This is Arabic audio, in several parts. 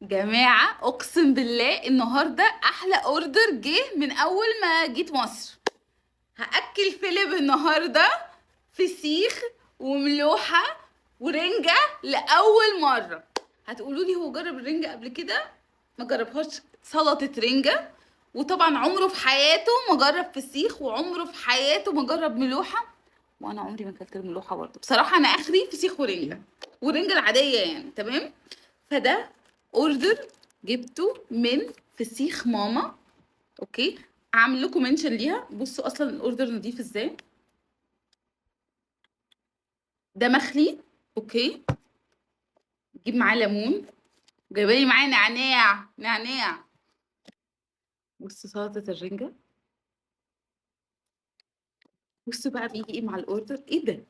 جماعة اقسم بالله النهاردة احلى اوردر جه من اول ما جيت مصر. هاكل فيليب النهاردة فسيخ وملوحة ورنجة لاول مرة. هتقولوا لي هو جرب الرنجة قبل كده؟ ما جربهاش سلطة رنجة، وطبعا عمره في حياته ما جرب فسيخ، وعمره في حياته ما جرب ملوحة، وانا عمري ما اكلت الملوحة برضه. بصراحة انا اخري فسيخ ورنجة، والرنجة العادية يعني تمام. فده اوردر جبته من فسيخ ماما. اوكي، هعمل لكم منشن ليها. بصوا اصلا الاوردر نضيف ازاي. ده مخلي. اوكي، جيب معاه ليمون، جايبالي معاه نعناع نعناع. بصوا سلطة الرنجة. بصوا بقى بيجي ايه مع الاوردر. ايه ده؟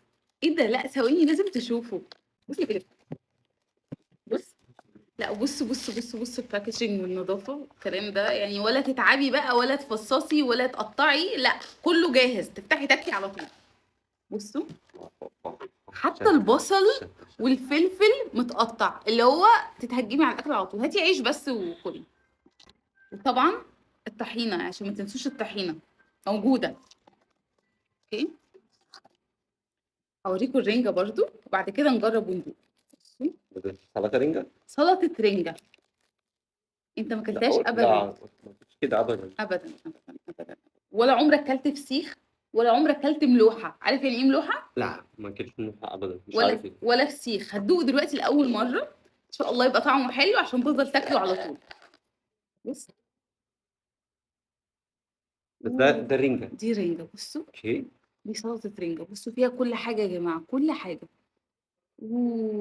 ايه ده؟ لا ثواني لازم تشوفوا. بصوا كده، بص. لا بصوا الباكجينج والنظافة والكلام ده، يعني ولا تتعبي بقى ولا تفصصي ولا تقطعي، لا كله جاهز تفتحي تاكلي على طول. بصوا، حتى البصل والفلفل متقطع، اللي هو تتهجمي على الاكل على طول. هاتي عيش بس وكلي. وطبعا الطحينة، عشان ما تنسوش الطحينة موجودة. اوكي، هوريكم الرنجة برضو وبعد كده نجرب وندوق. بصوا، سلطة رنجة؟ سلطة رنجة. انت ما اكلتهاش ابدا؟ لا ما فيش كده ابدا. ابدا ابدا ابدا. ولا عمرك اكلت فسيخ؟ ولا عمرك اكلت ملوحة؟ عارف يعني ايه ملوحة؟ لا ما اكلتش منها ابدا، مش ولا عارف ايه. ولا فسيخ. هتدوق دلوقتي لاول مرة، ان شاء الله يبقى طعمه حلو عشان تفضل تاكله على طول. بص، بس ده رنجة. دي رنجة. بصوا، اوكي. دي سلطة رنجة. بصوا فيها كل حاجة يا جماعة، كل حاجة.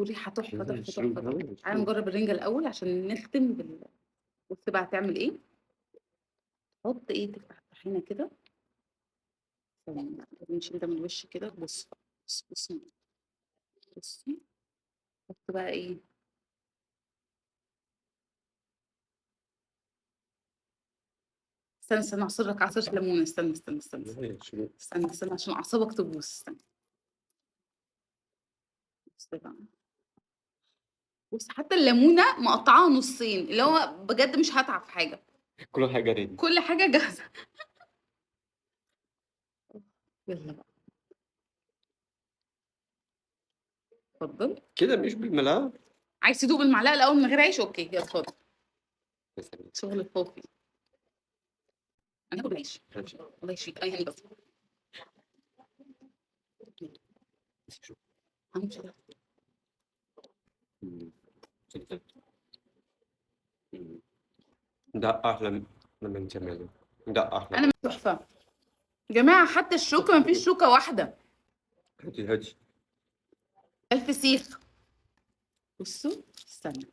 ريحة تحفة تحفة تحفة تحفة. تعالى نجرب الرنجة الأول عشان نختم بص بقى هتعمل ايه. تحط ايه، تفتح الطحينة كده. ثواني لازم نشيل ده من الوش كده. بص بص بصي. حط بقى ايه. استنى اعصر لك عصير ليمون. استنى عشان اعصابك تبوظ. استنى. بص بقى، بص حتى الليمونة مقطعاها نصين، اللي هو بجد مش هتعب في حاجة. كل حاجة رنجة. كل حاجة جاهزة. يلا بقى، اتفضل. كده مش بالملاعب. عايز تدوق بالمعلقة الأول من غير عيش؟ اوكي يلا اتفضل. يا سلام. شغل الفوفي. انا هاكل بالعيش. ماشي. الله يشفيك. اي هني بس. همشي ده. ده أحلى من جماله. ده أحلى. انا تحفة يا جماعة، حتى الشوكة مفيش شوكة واحدة. هاتي. الفسيخ. بصوا استنى.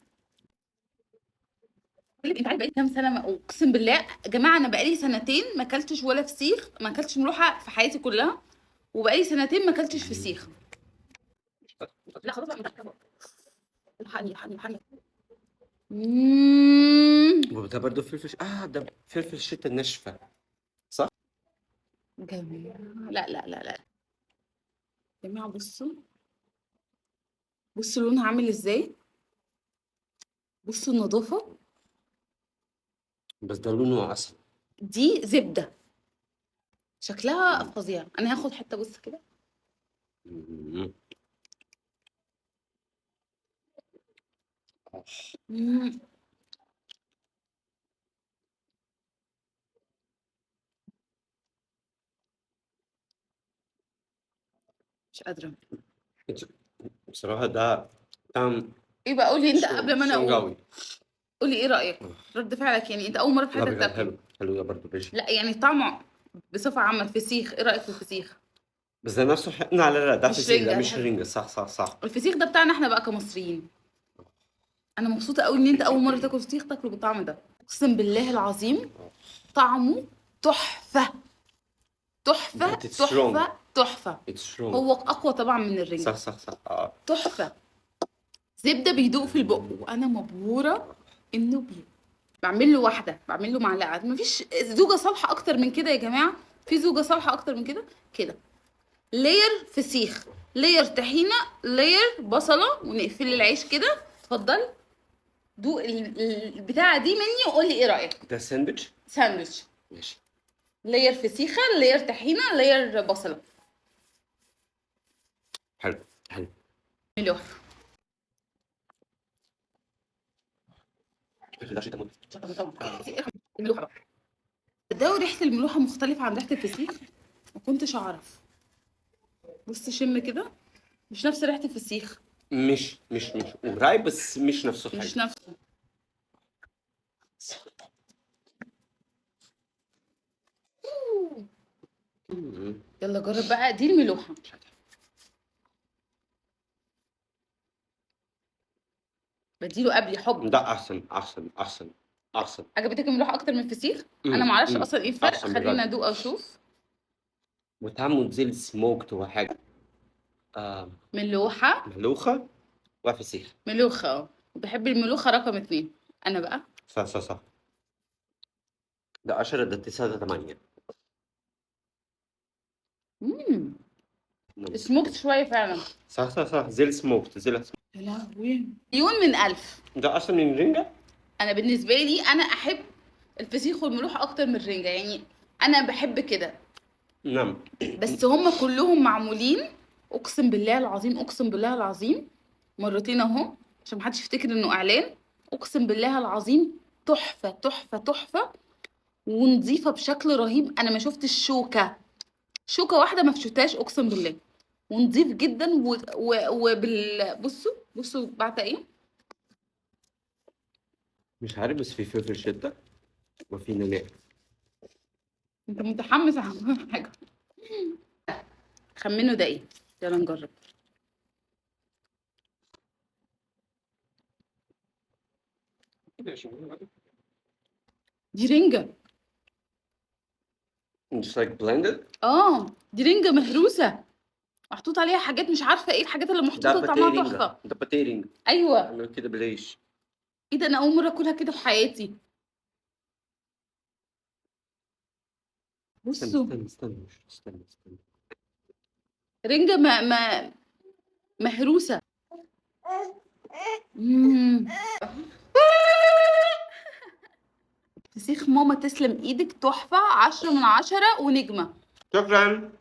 انت عارف بقالي كام سنة اقسم بالله يا جماعة، انا بقالي سنتين ما اكلتش ولا فسيخ، ما اكلتش ملوحة في حياتي كلها، وبقالي سنتين ما اكلتش فسيخ. لا خلاص بقى متأكدة. الحقني. وده برضه فلفل ده فلفل الشتا الناشفة، صح؟ جميل. لا يا جماعة بصوا، بصوا لونها عامل ازاي. بصوا النظافة. بس ده لونه عسل. دي زبدة، شكلها فظيع. انا هاخد حتة بص كده. مم. مم. مش قادرة. بصراحة ده طعم ايه بقى، قولي انت قبل ما انا اقول. شنجاوي. قولي ايه رأيك، رد فعلك، يعني انت اول مرة في لا حياتك بجد تاكله. حلو ده برضه بيش. لا يعني طعمه بصفة عامة. الفسيخ ايه رأيك في الفسيخ؟ بس ده نفسه لا ده مش فسيخ، ده رنجة مش ده. رنجة. صح. الفسيخ ده بتاعنا احنا بقى كمصريين. انا مبسوطة قوي ان انت اول مرة تاكل فسيخ تاكله بالطعم ده. اقسم بالله العظيم طعمه تحفة تحفة But it's strong. تحفة تحفة. It's strong. هو اقوى طبعا من الرنجة. صح تحفة. زبدة بيدوق في البق، وانا مبهورة انه بعمل له واحدة، بعمل له معلقة. مفيش زوجة صالحة اكتر من كده يا جماعة. في زوجة صالحة اكتر من كده. كده لاير فسيخ، لاير طحينة، لاير بصلة، ونقفل العيش كده. اتفضل. دوق البتاعه دي مني وقول لي ايه رايك. ده ساندوتش. ساندوتش، ماشي. لاير فسيخه، لاير طحينه، لاير بصله، حلو حلو. ملوحه. الفلفل ده شتا موت. الملوحه بقى، ده ريحه الملوحه مختلفه عن ريحه الفسيخ، ما كنتش اعرف. بص شم كده، مش نفس ريحه الفسيخ. مش قريب، بس مش نفس مش الحاجة. نفسه. مم. يلا جرب بقى دي الملوحه. بديله قبل حب. ده أحسن أحسن أحسن أحسن. عجبتك الملوحه اكتر من الفسيخ؟ انا ما اعرفش اصلا ايه الفرق، أحسن خلينا بجد. ادوق اشوف. وطعمه زي السموكت وحاجة. ملوحه. ملوخة وفسيخ. ملوخه، بحب الملوخه رقم 2. انا بقى صح صح صح. ده 10، ده 9، ده 8. امم سموكت شويه فعلا. صح صح صح، زي السموكت زي السموكت. يا لهوي، مليون من الف. ده أحسن من الرنجة. انا بالنسبه لي انا احب الفسيخ والملوحه اكتر من الرنجه، يعني انا بحب كده. نعم. بس هم كلهم معمولين، اقسم بالله العظيم، اقسم بالله العظيم، مرتين اهو عشان محدش يفتكر انه اعلان. اقسم بالله العظيم تحفه تحفه تحفه، ونظيفه بشكل رهيب. انا ما شفتش شوكه واحده ما شفتهاش، اقسم بالله. ونظيف جدا بصوا بصوا بعت ايه. مش عارف، بس في فلفل شدة وفي نعناع. انت متحمس على حاجه. خمنوا ده ايه، يلا نجرب. دي رنجه. Just like blended. دي رنجه مهروسه، محطوط عليها حاجات مش عارفه ايه الحاجات اللي ده محطوطه، باتيه طعمها رنجة، تحفه. ده باتيه رنجة. ايوه. عملوا كده بالعيش. ايه ده، انا اول مره اكلها كده في حياتي. استنى بصوا، استنى استنى استنى استنى. رنجه مهروسه. مم. فسيخ ماما تسلم ايدك، تحفه، 10 من 10 ونجمه. شكرا.